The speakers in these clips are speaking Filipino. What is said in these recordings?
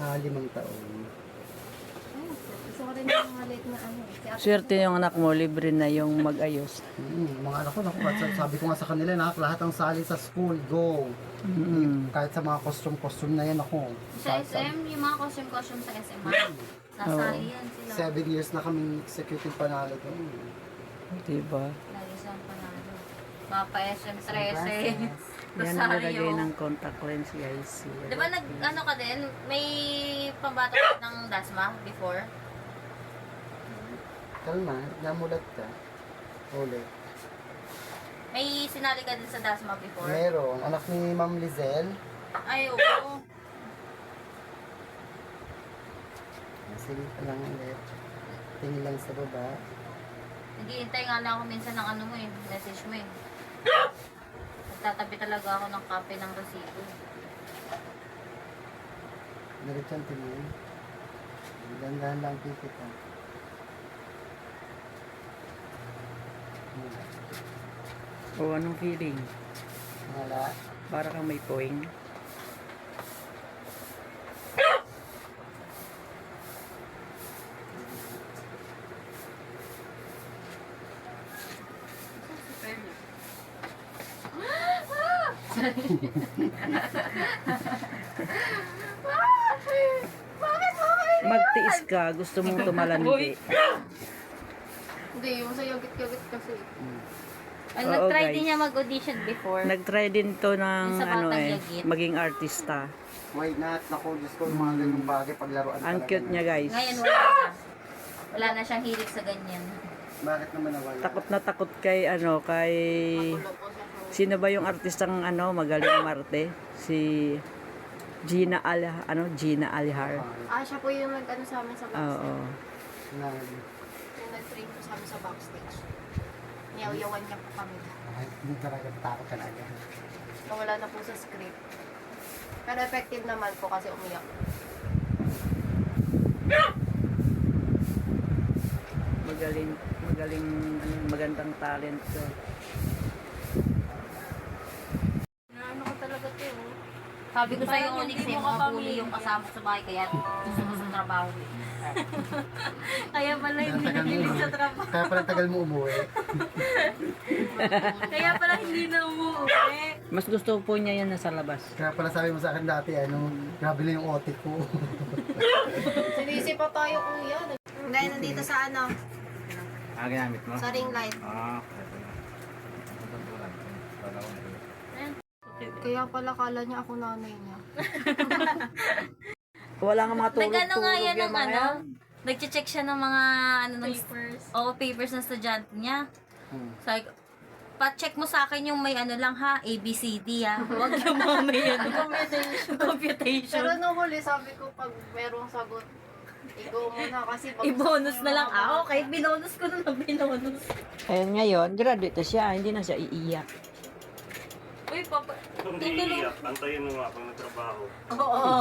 5 taon. Ay, gusto ko rin yung mga late na ano. Si ate Swerte yung anak mo, libre na yung mag-ayos. Mga anak ko, sabi ko nga sa kanila, lahat ng sali sa school, go. Kahit sa mga costume na yan ako. sa SM, yung mga costume sa SM, sasali yan sila. 7 years na kaming executive panalo doon. Diba? Lagi siyang panalo. Mapa SM 13. Yan Rosario. nilagay ng contact lens, guys. Di ba ano ka din? May pambata ka ng Dasma before? Kalma, namulat ka. Ulit. May sinali ka din sa Dasma before? Meron, anak ni Ma'am Lizelle. Ay, oo. Sige pa lang ulit. Tingin lang sa baba. Naghihintay nga lang ako minsan ng ano mo eh, message mo eh. Nagtatabi talaga ako ng kape ng resibo. Diretso tingin. Dandahan lang pipit ka. O, anong feeling? Wala. Para kang may poing. Magtiis ka, gusto mong tumalandi. Hindi, yung sa yogit-yogit kasi. Ay, Oo, nag-try guys. din niya mag-audition before. Nag-try din to ng Yung sa ano Batang eh, Yagit. maging artista. Why not? Naku, Diyos ko, yung mga ganyung bagay paglaruan Ang cute niya, guys. Ngayon wala na. Wala na siyang hilig sa ganyan. Bakit naman nawala? Takot na takot kay ano, kay sino ba yung artistang ano, magaling umarte? Si Gina Alihar. Ah, siya po yung nag-ano sa amin sa backstage. Oo. Yung nag-train po sa amin sa backstage. Niyaw-yawan niya po kami. Ay, hindi talaga takot talaga. Nawala na po sa script. Pero effective naman po kasi umiyak. Magaling, ano, magandang talent ko. Ano ko talaga to, oh. Sabi ko sa'yo, Onyx, eh, mga bully yung kasama ko sa bahay, kaya gusto ko sa trabaho. Kaya pala hindi nakilig sa trabaho. Kaya pala tagal mo umuwi. Kaya pala hindi na umuwi. Mas gusto po niya yan nasa labas. Kaya pala sabi mo sa akin dati, grabe na yung otik ko. Sinisi pa tayo, kuya. Dahil nandito sa ano, Ginamit mo? sa ring light. Kaya pala kala niya ako nanay niya. Wala nga mga tulog-tulog Nag-ano nga yan ng yung mga ano? yan. Nag-check siya ng mga ano, papers. Oo, papers ng estudyante niya. Sabi ko, pa-check mo sa akin yung may ano lang ha, ABCD ha. Huwag yung mga may ano. Computation. Pero nung huli, sabi ko, pag merong sagot, i-go muna kasi pag I-bonus na lang. Ah, okay. Binonus ko na binonus. Ayun ngayon, graduate na siya, hindi na siya iiyak. Uy, papa. Kung di iiyak, antayin mo nga pag nagtrabaho. Oo.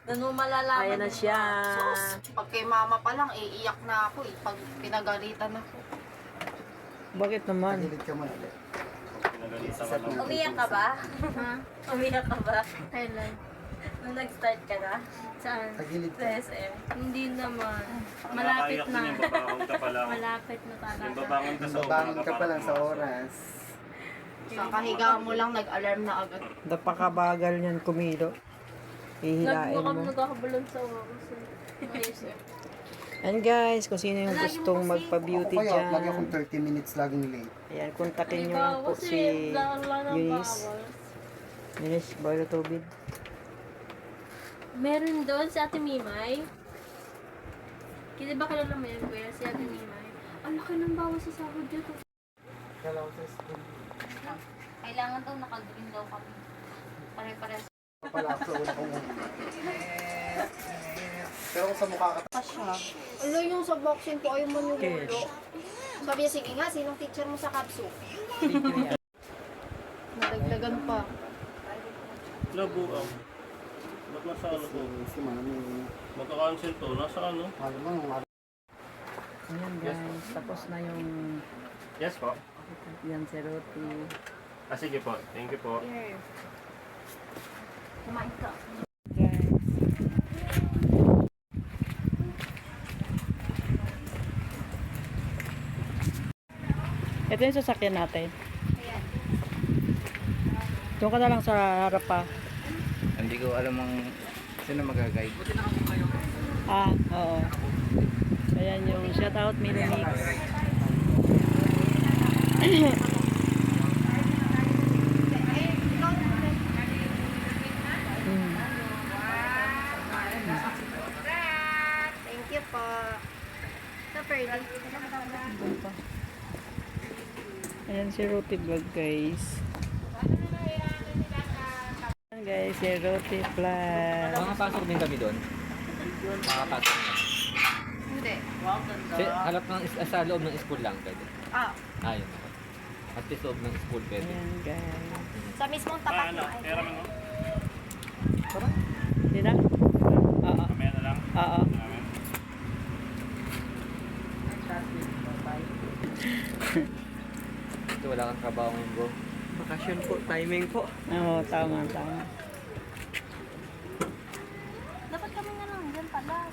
Nanu malalaman. Ayan na siya. sus, pag kay mama pa lang, iiyak na ako pag pinagalitan ako. Bakit naman? Tagilid ka man ulit. Pinagalitan ka lang. Umiyak ka ba? Ha? Umiyak ka ba? Kailan? Nung nag-start ka na? Saan? Tagilid Sa ka. SM. Hindi naman. Malapit na. Yung babangon ka pa lang. Malapit na Yung talaga. babangon ka sa Babangon ka pa lang sa oras. Sa kahiga mo lang, nag-alarm na agad. Napakabagal niyan kumilo. Hihilain mo. nagkakabalon sa oras. And guys, kung sino yung gustong Ako magpa-beauty kaya, lagi dyan. akong 30 minutes laging late. Ayan, kontakin nyo lang po si Eunice. Eunice, boy tubig. Meron doon si Ate Mimay. Kasi ba kilala mo yan, kuya? Si Ate Mimay. Ang laki ng bawas sa sahod dito. Kala ko sa school. Kailangan daw naka-green daw kami. Pare-pares. Pala ako sa una kong Pero kung sa mukha ka, Ano yung sa boxing ko, ayaw mo yung Okay. ulo. Sabi niya, sige nga, sinong teacher mo sa kapso? Nadagdagan pa. Labuang. Ba't nasa ano to? si mami. Magka-cancel to. Nasa ano? Alam mo, Ayan guys, tapos na yung Yes po. yan si Roti. Ah, sige po. Thank you po. Kumain ka. Guys. Ito yung sasakyan natin. Doon ka na lang sa harap pa. Hindi ko alam ang sino mag-guide. Ah, oo. Ayan yung shout out Mini Mix. Thank you po. Sa Ferdy. Ayan si Roti Vlog guys. Ayan guys, si Roti Vlog. Makapasok din kami doon. Makapasok din. Hindi. Halap ng sa loob ng school lang pwede. Ayun. At least loob ng school pwede. Ayan guys. Sa mismong tapat Ano, mo. pera mo no? Hindi na? Oo. Kamaya na lang. Oo. Namin. Ito wala kang trabaho ngayon bro. Bakasyon po, timing po. Oo, tama, tama. Dapat kami nga lang dyan pala.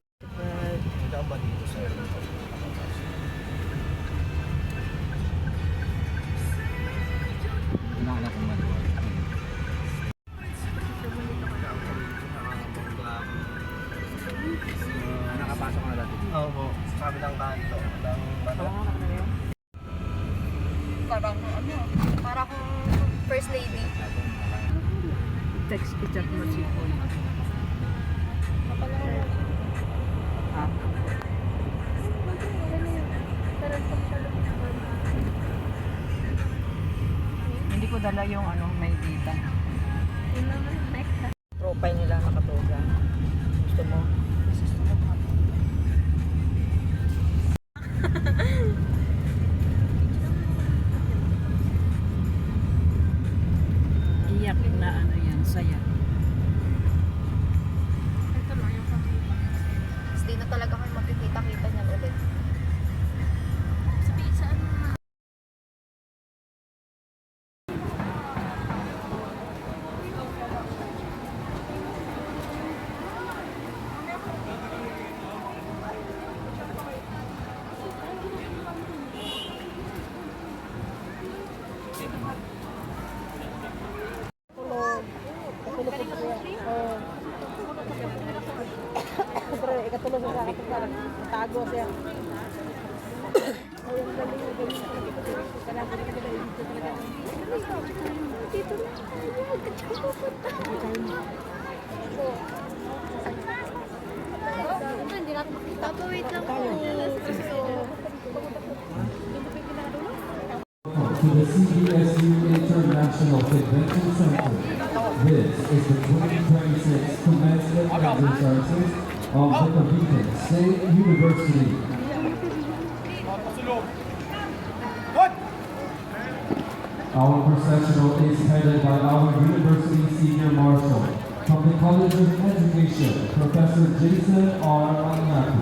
Inaanak ko man. Nakapasok na dati. Oo po. Sa kabilang kanto. Para kung first lady. Text i-chat mo si Paul. Ah, hindi ko dala yung ano, may dita. Profile nila nakatuga. Gusto mo? Iyak na ano yan, saya. Hindi na talaga kayo magkikita-kita niyan ulit. Papa, wait lang po. To the CBSU International Convention Center. This is the 2026 commencement exercises of the Cavite State University. Our processional is headed by our University Senior Marshal from the College of Education, Professor Jason R. Magnacu.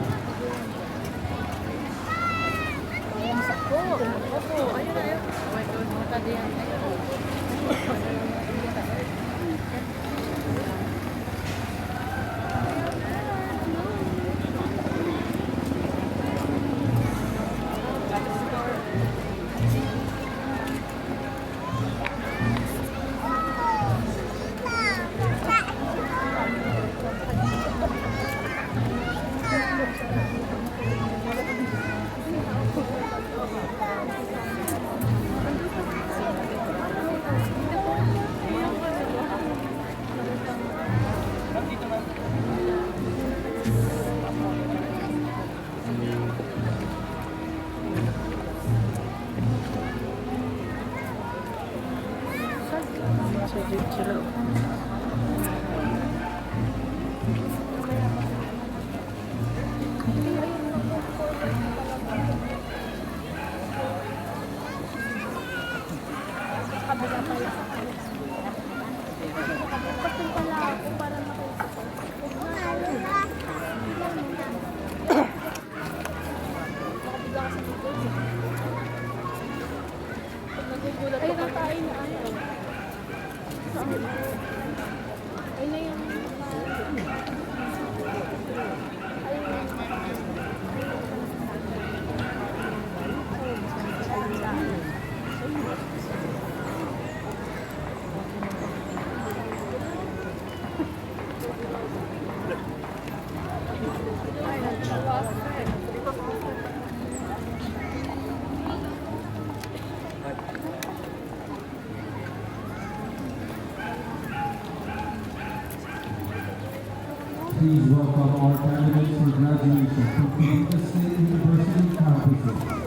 please welcome our candidates for graduation from Cavite State University campuses.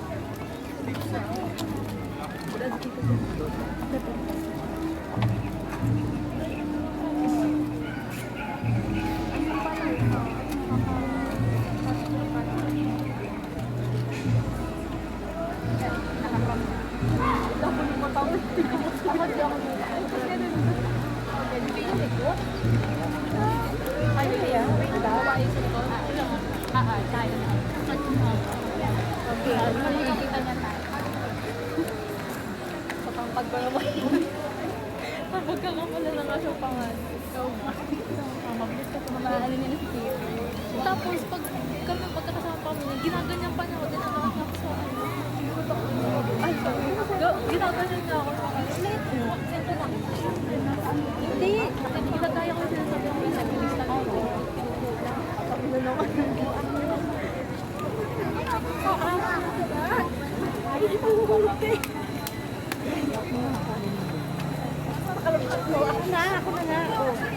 Tapos, pag kami magkakasama pa kami, ginaganyan pa niya ako, dinanakak ako sa ano. Ay, sorry. Ginaganyan niya ako sa ano. Late mo, sento lang. Hindi. Ginagaya ko yung sinasabi ko yung nag-release na ako. Sabi na naman. Ay, ipahuhulog eh. Ako na nga.